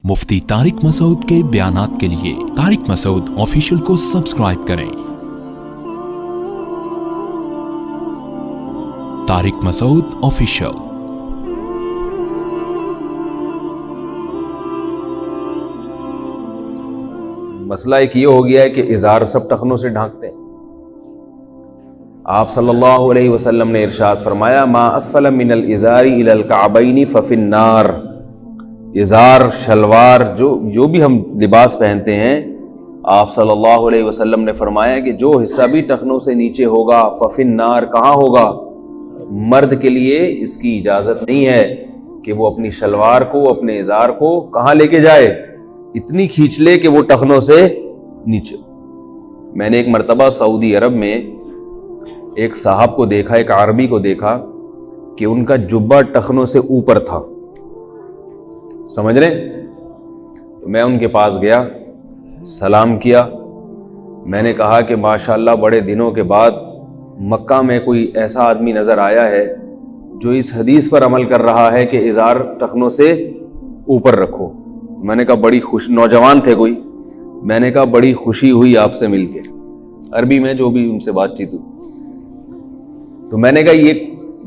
मुफ्ती तारिक मसूद के बयानात के लिए तारिक मसूद ऑफिशियल को सब्सक्राइब करें। तारिक मसूद ऑफिशियल। मसला एक ये हो गया है कि इज़ार सब टखनों से ढांकते हैं। आप सल्लल्लाहु अलैहि वसल्लम ने इरशाद फरमाया, मा अस्फल मिनल इज़ारी इलल कअबैनि फफिन्नार। इज़ार शलवार जो भी हम लिबास पहनते हैं, आप सल्लल्लाहु अलैहि वसल्लम ने फरमाया कि जो हिस्सा भी टखनों से नीचे होगा फफिन्नार, कहाँ होगा? मर्द के लिए इसकी इजाज़त नहीं है कि वो अपनी शलवार को, अपने इज़ार को कहाँ लेके जाए, इतनी खींच ले कि वो टखनों से नीचे। मैंने एक मर्तबा सऊदी अरब में एक साहब को देखा, एक अरबी को देखा कि उनका जुब्बा टखनों से ऊपर था, समझ रहे? तो मैं उनके पास गया, सलाम किया। मैंने कहा कि माशाअल्लाह बड़े दिनों के बाद मक्का में कोई ऐसा आदमी नज़र आया है जो इस हदीस पर अमल कर रहा है कि इज़ार टखनों से ऊपर रखो। मैंने कहा बड़ी खुश, नौजवान थे कोई, मैंने कहा बड़ी खुशी हुई आपसे मिलके, अरबी में जो भी उनसे बातचीत हुई। तो मैंने कहा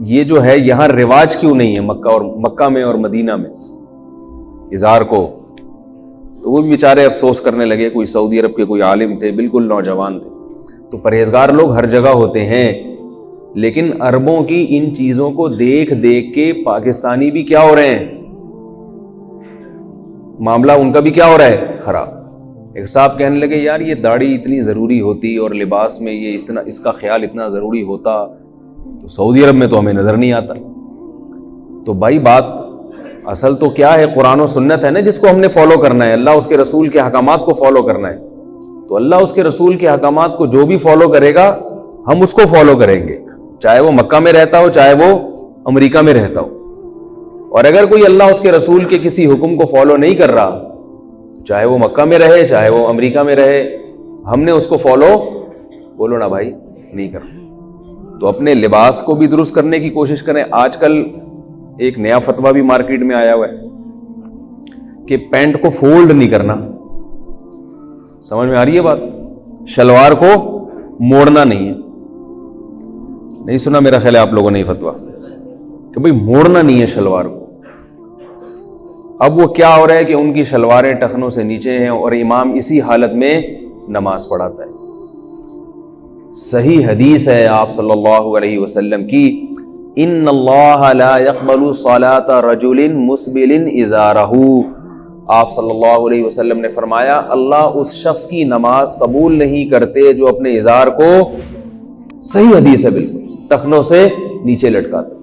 ये जो है यहाँ रिवाज क्यों नहीं है मक्का में और मदीना में इज़ार को? तो वो भी बेचारे अफसोस करने लगे। कोई सऊदी अरब के कोई आलिम थे, बिल्कुल नौजवान थे। तो परहेजगार लोग हर जगह होते हैं, लेकिन अरबों की इन चीज़ों को देख देख के पाकिस्तानी भी क्या हो रहे हैं, मामला उनका भी क्या हो रहा है, खराब। एक साहब कहने लगे, यार ये दाढ़ी इतनी ज़रूरी होती और लिबास में ये इतना, इसका ख्याल इतना ज़रूरी होता तो सऊदी अरब में तो हमें नज़र नहीं आता। तो भाई बात असल तो क्या है, कुरान और सुन्नत है ना जिसको हमने फॉलो करना है, अल्लाह उसके रसूल के हकामात को फॉलो करना है। तो अल्लाह उसके रसूल के हकामात को जो भी फॉलो करेगा हम उसको फॉलो करेंगे, चाहे वो मक्का में रहता हो, चाहे वो अमेरिका में रहता हो। और अगर कोई अल्लाह उसके रसूल के किसी हुक्म को फॉलो नहीं कर रहा, चाहे वो मक्का में रहे, चाहे वो अमेरिका में रहे, हमने उसको फॉलो, बोलो ना भाई, नहीं करना। तो अपने लिबास को भी दुरुस्त करने की कोशिश करें। आजकल एक नया फतवा भी मार्केट में आया हुआ है कि पैंट को फोल्ड नहीं करना। समझ में आ रही है बात? शलवार को मोड़ना नहीं है। नहीं सुना मेरा ख्याल है आप लोगों ने फतवा कि भाई मोड़ना नहीं है शलवार को। अब वो क्या हो रहा है कि उनकी शलवारें टखनों से नीचे हैं और इमाम इसी हालत में नमाज पढ़ाता है। सही हदीस है आप सल्लल्लाहु अलैहि वसल्लम की, इन्नल्लाह ला यक़बलु सलाता रजुलिन मुस्बिलिन इज़ारहू। आप सल्लल्लाहु अलैहि वसल्लम ने फरमाया, अल्लाह उस शख्स की नमाज कबूल नहीं करते जो अपने इज़ार को, सही हदीस है बिल्कुल, टखनों से नीचे लटकाता।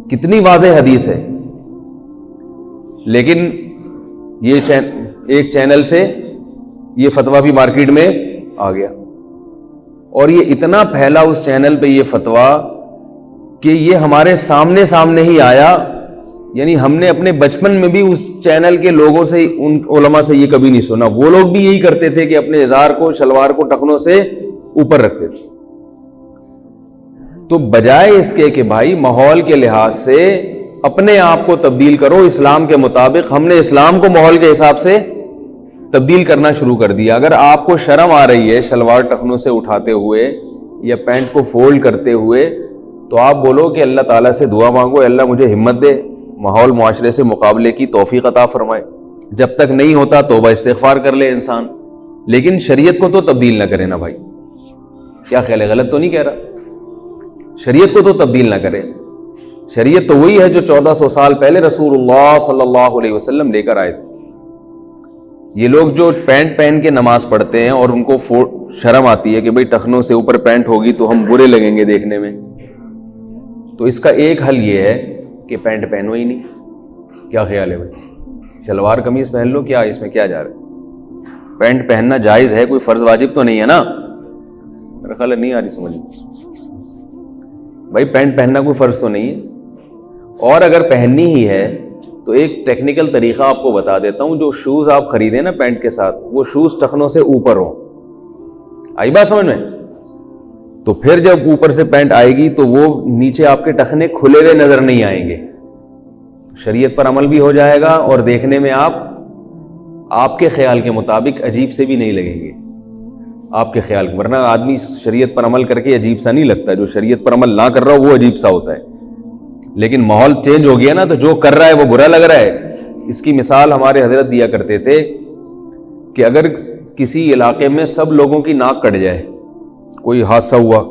कितनी वाज़ेह हदीस है। लेकिन ये एक चैनल से ये फतवा भी मार्केट में आ गया और ये इतना फैला उस चैनल पे ये फतवा कि ये हमारे सामने सामने ही आया। यानी हमने अपने बचपन में भी उस चैनल के लोगों से, उन उलमा से ये कभी नहीं सुना। वो लोग भी यही करते थे कि अपने इज़ार को, शलवार को टखनों से ऊपर रखते थे। तो बजाय इसके कि भाई माहौल के लिहाज से अपने आप को तब्दील करो इस्लाम के मुताबिक, हमने इस्लाम को माहौल के हिसाब से तब्दील करना शुरू कर दिया। अगर आपको शर्म आ रही है शलवार टखनों से उठाते हुए या पैंट को फोल्ड करते हुए, तो आप बोलो कि अल्लाह ताला से दुआ मांगो, अल्लाह मुझे हिम्मत दे, माहौल मुआशरे से मुकाबले की तौफीक अता फरमाए। जब तक नहीं होता तौबा इस्तिग़फ़ार कर ले इंसान, लेकिन शरीयत को तो तब्दील ना करे ना भाई। क्या ख्याल है, गलत तो नहीं कह रहा? शरीयत को तो तब्दील ना करे। शरीयत तो वही है जो 1400 साल पहले रसूलुल्लाह सल्लल्लाहु अलैहि वसल्लम लेकर आए थे। ये लोग जो पैंट पहन के नमाज पढ़ते हैं और उनको शर्म आती है कि भाई टखनों से ऊपर पैंट होगी तो हम बुरे लगेंगे देखने में, तो इसका एक हल ये है कि पैंट पहनो ही नहीं। क्या ख्याल है भाई? शलवार कमीज पहन लो, क्या इसमें क्या जा रहा है? पैंट पहनना जायज़ है, कोई फ़र्ज़ वाजिब तो नहीं है ना? मेरा ख्याल नहीं आ रही समझ में भाई, पैंट पहनना कोई फ़र्ज़ तो नहीं है। और अगर पहननी ही है तो एक टेक्निकल तरीका आपको बता देता हूं। जो शूज़ आप खरीदें ना पैंट के साथ, वो शूज़ टखनों से ऊपर हो। आई बात समझ में? तो फिर जब ऊपर से पैंट आएगी तो वो नीचे आपके टखने खुले हुए नजर नहीं आएंगे। شریعت پر عمل بھی ہو جائے گا اور دیکھنے میں آپ کے خیال کے مطابق عجیب سے بھی نہیں لگیں گے آپ کے خیال، ورنہ آدمی شریعت پر عمل کر کے عجیب سا نہیں لگتا، جو شریعت پر عمل نہ کر رہا ہو وہ عجیب سا ہوتا ہے. لیکن ماحول چینج ہو گیا نا، تو جو کر رہا ہے وہ برا لگ رہا ہے. اس کی مثال ہمارے حضرت دیا کرتے تھے کہ اگر کسی علاقے میں سب لوگوں کی ناک کٹ جائے، کوئی حادثہ ہوا،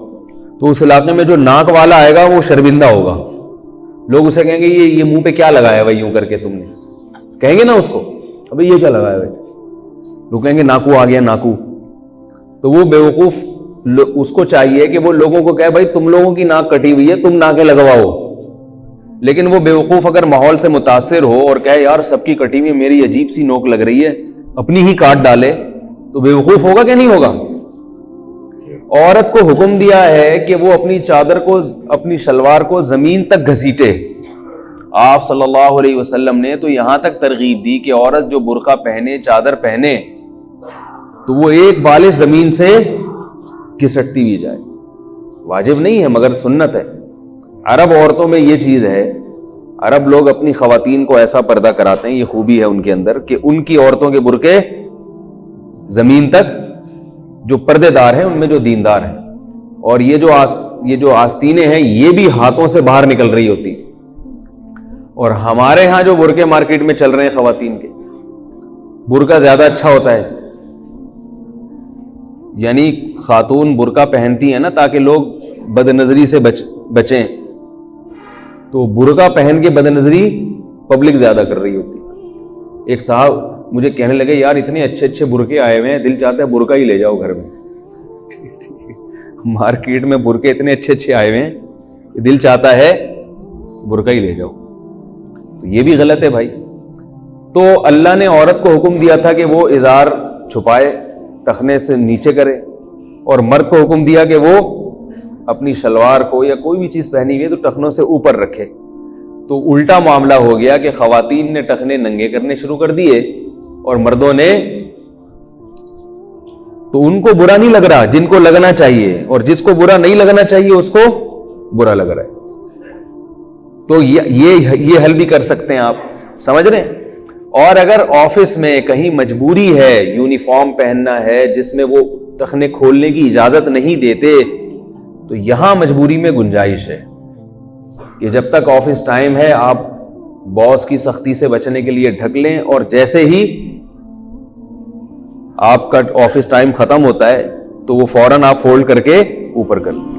تو اس علاقے میں جو ناک والا آئے گا وہ شرمندہ ہوگا. لوگ اسے کہیں گے یہ منہ پہ کیا لگایا بھائی یوں کر کے تم نے، کہیں گے نا اس کو ابھی یہ کیا لگایا بھائی، لوگ کہیں گے ناکو آ گیا ناکو. تو وہ بیوقوف اس کو چاہیے کہ وہ لوگوں کو کہے بھائی تم لوگوں کی ناک کٹی ہوئی ہے، تم ناکیں لگواؤ. لیکن وہ بیوقوف اگر ماحول سے متاثر ہو اور کہے یار سب کی کٹی ہوئی میری عجیب سی نوک لگ رہی ہے، اپنی ہی کاٹ ڈالے، تو بیوقوف ہوگا کہ نہیں ہوگا؟ عورت کو حکم دیا ہے کہ وہ اپنی چادر کو، اپنی شلوار کو زمین تک گھسیٹے. آپ صلی اللہ علیہ وسلم نے تو یہاں تک ترغیب دی کہ عورت جو برقع پہنے، چادر پہنے، تو وہ ایک بالش زمین سے گھسٹتی بھی جائے. واجب نہیں ہے مگر سنت ہے. عرب عورتوں میں یہ چیز ہے، عرب لوگ اپنی خواتین کو ایسا پردہ کراتے ہیں، یہ خوبی ہے ان کے اندر کہ ان کی عورتوں کے برقعے زمین تک، جو پردے دار ہیں ان میں جو دیندار ہیں، اور یہ جو آستینیں ہیں یہ بھی ہاتھوں سے باہر نکل رہی ہوتی. اور ہمارے ہاں جو برقعے مارکیٹ میں چل رہے ہیں خواتین کے، برقع زیادہ اچھا ہوتا ہے. یعنی خاتون برقع پہنتی ہیں نا تاکہ لوگ بد نظری سے بچیں، تو برقع پہن کے بد نظری پبلک زیادہ کر رہی ہوتی. ایک صاحب مجھے کہنے لگے یار اتنے اچھے اچھے برقعے آئے ہوئے ہیں، دل چاہتا ہے برقع ہی لے جاؤ گھر میں. مارکیٹ میں برقعے اتنے اچھے اچھے آئے ہوئے ہیں، دل چاہتا ہے برقع ہی لے جاؤ. تو یہ بھی غلط ہے بھائی. تو اللہ نے عورت کو حکم دیا تھا کہ وہ ازار چھپائے، ٹخنے سے نیچے کرے، اور مرد کو حکم دیا کہ وہ اپنی شلوار کو یا کوئی بھی چیز پہنی ہوئی ہے تو ٹخنوں سے اوپر رکھے. تو الٹا معاملہ ہو گیا کہ خواتین نے ٹخنے ننگے کرنے شروع کر دیے اور مردوں نے، تو ان کو برا نہیں لگ رہا جن کو لگنا چاہیے، اور جس کو برا نہیں لگنا چاہیے اس کو برا لگ رہا ہے. تو یہ حل بھی کر سکتے ہیں آپ، سمجھ رہے ہیں. اور اگر آفس میں کہیں مجبوری ہے، یونیفارم پہننا ہے جس میں وہ ٹخنے کھولنے کی اجازت نہیں دیتے، تو یہاں مجبوری میں گنجائش ہے کہ جب تک آفس ٹائم ہے آپ باس کی سختی سے بچنے کے لیے ڈھک لیں، اور جیسے ہی آپ کا آفس ٹائم ختم ہوتا ہے تو وہ فوراً آپ فولڈ کر کے اوپر کر لیں.